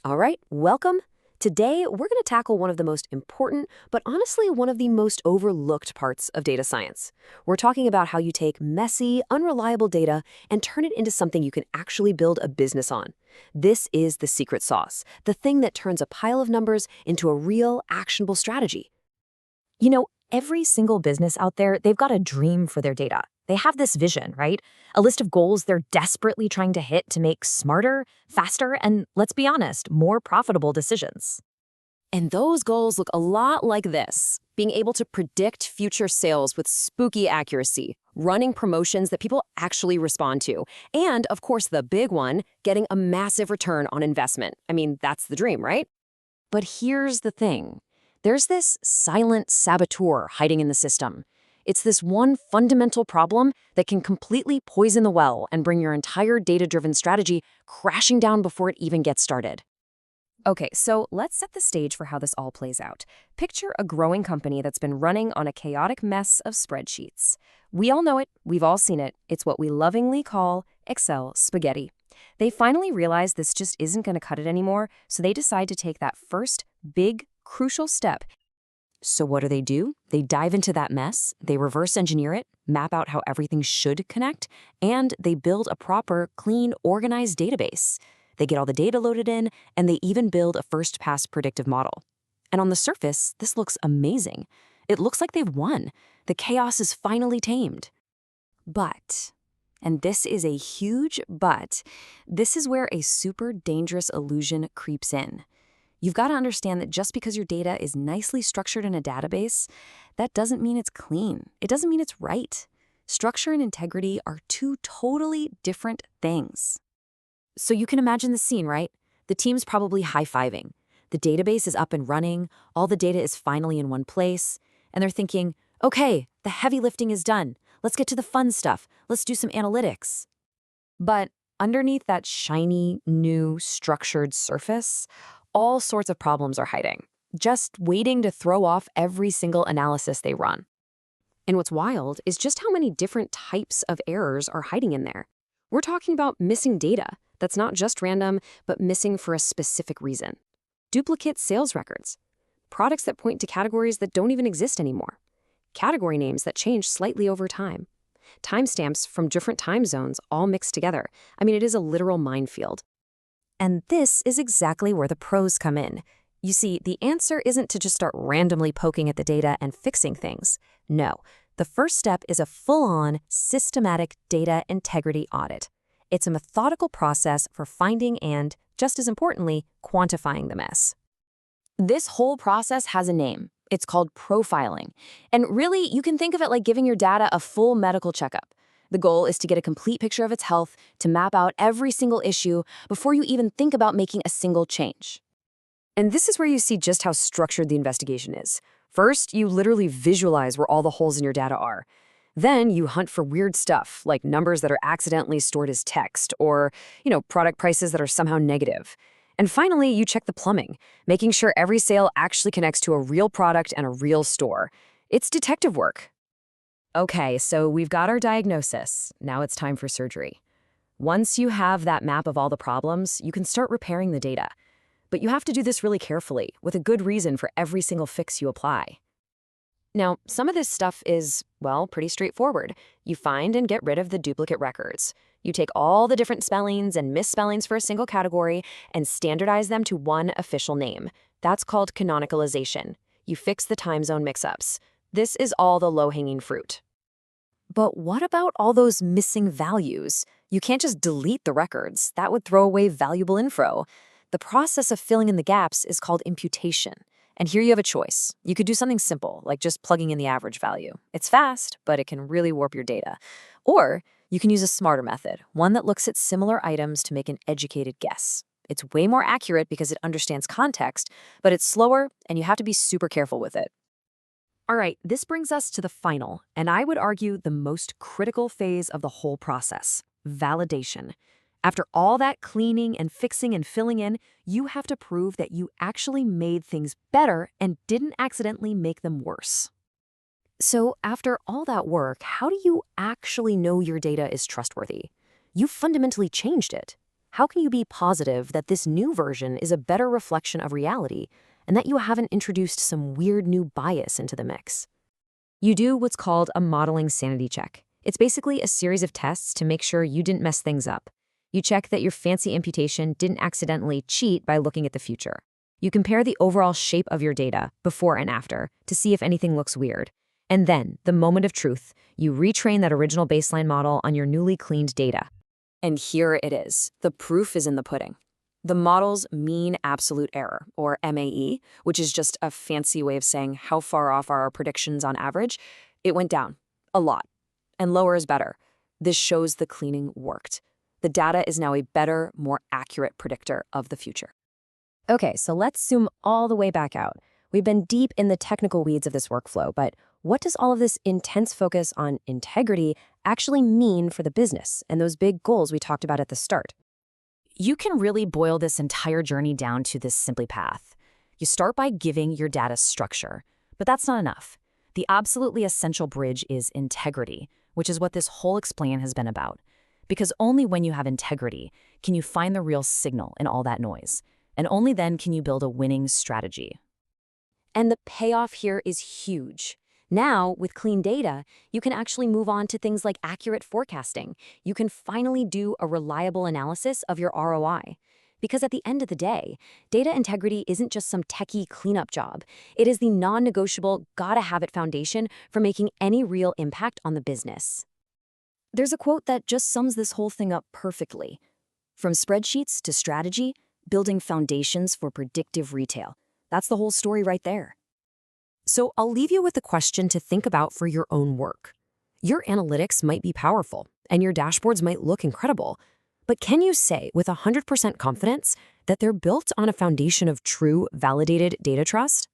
All right, welcome. Today, we're going to tackle one of the most important, but honestly, one of the most overlooked parts of data science. We're talking about how you take messy, unreliable data and turn it into something you can actually build a business on. This is the secret sauce, the thing that turns a pile of numbers into a real, actionable strategy. Every single business out there, they've got a dream for their data. They have this vision, right? A list of goals they're desperately trying to hit to make smarter, faster, and let's be honest, more profitable decisions. And those goals look a lot like this: being able to predict future sales with spooky accuracy, running promotions that people actually respond to, and, of course, the big one, getting a massive return on investment. I mean, that's the dream, right? But here's the thing. There's this silent saboteur hiding in the system. It's this one fundamental problem that can completely poison the well and bring your entire data-driven strategy crashing down before it even gets started. Okay, so let's set the stage for how this all plays out. Picture a growing company that's been running on a chaotic mess of spreadsheets. We all know it, we've all seen it. It's what we lovingly call Excel spaghetti. They finally realize this just isn't going to cut it anymore, so they decide to take that first big, crucial step. So what do? They dive into that mess, they reverse engineer it, map out how everything should connect, and they build a proper, clean, organized database. They get all the data loaded in, and they even build a first-pass predictive model. And on the surface, this looks amazing. It looks like they've won. The chaos is finally tamed. But, and this is a huge but, this is where a super dangerous illusion creeps in. You've got to understand that just because your data is nicely structured in a database, that doesn't mean it's clean. It doesn't mean it's right. Structure and integrity are two totally different things. So you can imagine the scene, right? The team's probably high-fiving. The database is up and running, all the data is finally in one place, and they're thinking, okay, the heavy lifting is done. Let's get to the fun stuff. Let's do some analytics. But underneath that shiny, new, structured surface, all sorts of problems are hiding, just waiting to throw off every single analysis they run. And what's wild is just how many different types of errors are hiding in there. We're talking about missing data that's not just random, but missing for a specific reason. Duplicate sales records, products that point to categories that don't even exist anymore, category names that change slightly over time, timestamps from different time zones all mixed together. I mean, it is a literal minefield. And this is exactly where the pros come in. You see, the answer isn't to just start randomly poking at the data and fixing things. No, the first step is a full-on, systematic data integrity audit. It's a methodical process for finding and, just as importantly, quantifying the mess. This whole process has a name. It's called profiling. And really, you can think of it like giving your data a full medical checkup. The goal is to get a complete picture of its health, to map out every single issue before you even think about making a single change. And this is where you see just how structured the investigation is. First, you literally visualize where all the holes in your data are. Then you hunt for weird stuff, like numbers that are accidentally stored as text, or, product prices that are somehow negative. And finally, you check the plumbing, making sure every sale actually connects to a real product and a real store. It's detective work. Okay, so we've got our diagnosis. Now it's time for surgery. Once you have that map of all the problems, you can start repairing the data. But you have to do this really carefully, with a good reason for every single fix you apply. Now, some of this stuff is, pretty straightforward. You find and get rid of the duplicate records. You take all the different spellings and misspellings for a single category and standardize them to one official name. That's called canonicalization. You fix the time zone mix-ups. This is all the low-hanging fruit. But what about all those missing values? You can't just delete the records. That would throw away valuable info. The process of filling in the gaps is called imputation. And here you have a choice. You could do something simple, like just plugging in the average value. It's fast, but it can really warp your data. Or you can use a smarter method, one that looks at similar items to make an educated guess. It's way more accurate because it understands context, but it's slower, and you have to be super careful with it. All right, this brings us to the final, and I would argue the most critical phase of the whole process: validation. After all that cleaning and fixing and filling in, you have to prove that you actually made things better and didn't accidentally make them worse. So after all that work, how do you actually know your data is trustworthy? You fundamentally changed it. How can you be positive that this new version is a better reflection of reality and that you haven't introduced some weird new bias into the mix? You do what's called a modeling sanity check. It's basically a series of tests to make sure you didn't mess things up. You check that your fancy imputation didn't accidentally cheat by looking at the future. You compare the overall shape of your data, before and after, to see if anything looks weird. And then, the moment of truth, you retrain that original baseline model on your newly cleaned data. And here it is. The proof is in the pudding. The model's mean absolute error, or MAE, which is just a fancy way of saying how far off are our predictions on average, it went down. A lot. And lower is better. This shows the cleaning worked. The data is now a better, more accurate predictor of the future. Okay, so let's zoom all the way back out. We've been deep in the technical weeds of this workflow, but what does all of this intense focus on integrity actually mean for the business and those big goals we talked about at the start? You can really boil this entire journey down to this simple path. You start by giving your data structure, but that's not enough. The absolutely essential bridge is integrity, which is what this whole explain has been about. Because only when you have integrity can you find the real signal in all that noise, and only then can you build a winning strategy. And the payoff here is huge. Now, with clean data, you can actually move on to things like accurate forecasting. You can finally do a reliable analysis of your ROI. Because at the end of the day, data integrity isn't just some techie cleanup job. It is the non-negotiable, gotta-have-it foundation for making any real impact on the business. There's a quote that just sums this whole thing up perfectly. From spreadsheets to strategy, building foundations for predictive retail. That's the whole story right there. So I'll leave you with a question to think about for your own work. Your analytics might be powerful, and your dashboards might look incredible, but can you say with 100% confidence that they're built on a foundation of true, validated data trust?